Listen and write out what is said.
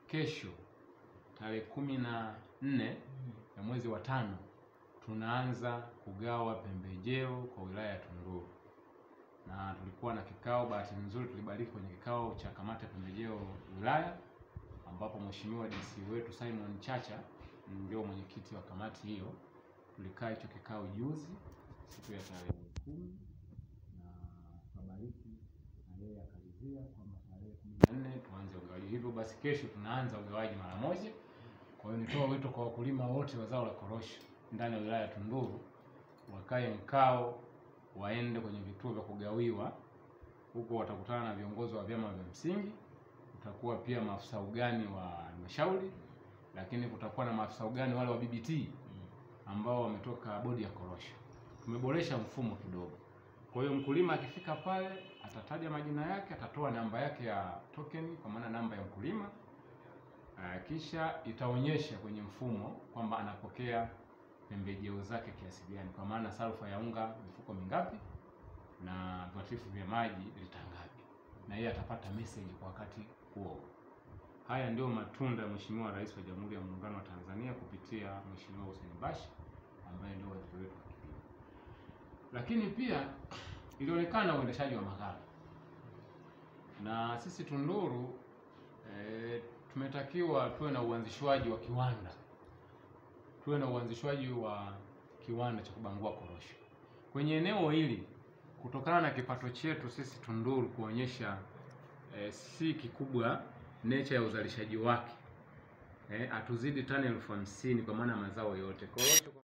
kesho tarehe 14 ya mwezi wa 5 tunaanza kugawa pembejeo kwa wilaya ya Tunduru. Na tulikuwa na kikao, bahati nzuri tulibariki kwenye kikao cha kamati ya pembejeo wilaya, ambapo mheshimiwa DC wetu Simon Chacha ndio mwenyekiti wa kamati hiyo. Tulikaa hicho kikao juzi siku ya tarehe 10 na tukabariki, na yeye akalizia kwamba tarehe 14 tuanze ugawaji. Hivyo basi kesho tunaanza ugawaji mara moja. Kwa hiyo nitoa wito kwa wakulima wote wa zao la korosho ndani ya wilaya ya Tunduru wakae mkao, waende kwenye vituo vya kugawiwa. Huko watakutana na viongozi wa vyama vya msingi, kutakuwa pia maafisa ugani wa halmashauri, lakini kutakuwa na maafisa ugani wale wa BBT ambao wametoka bodi ya korosho. Tumeboresha mfumo kidogo. Kwa hiyo mkulima akifika pale atataja majina yake, atatoa namba yake ya token kwa maana namba ya mkulima. Kisha itaonyesha kwenye mfumo kwamba anapokea pembejeo zake kiasi gani, kwa maana salfa ya unga mifuko mingapi na viuatilifu vya maji lita ngapi, na yeye atapata message kwa wakati huo. Haya ndio matunda ya Mheshimiwa Rais wa Jamhuri ya Muungano wa Tanzania kupitia Mheshimiwa Hussein Bashe ambaye ndio waziri wetu wa kilimo. Lakini pia ilionekana uendeshaji wa maghala, na sisi Tunduru tumetakiwa tuwe na uanzishwaji wa kiwanda, tuwe na uanzishwaji wa kiwanda cha kubangua korosho kwenye eneo hili, kutokana na kipato chetu sisi Tunduru kuonyesha si kikubwa nature ya uzalishaji wake, atuzidi tani 50,000 kwa maana mazao yote korosho.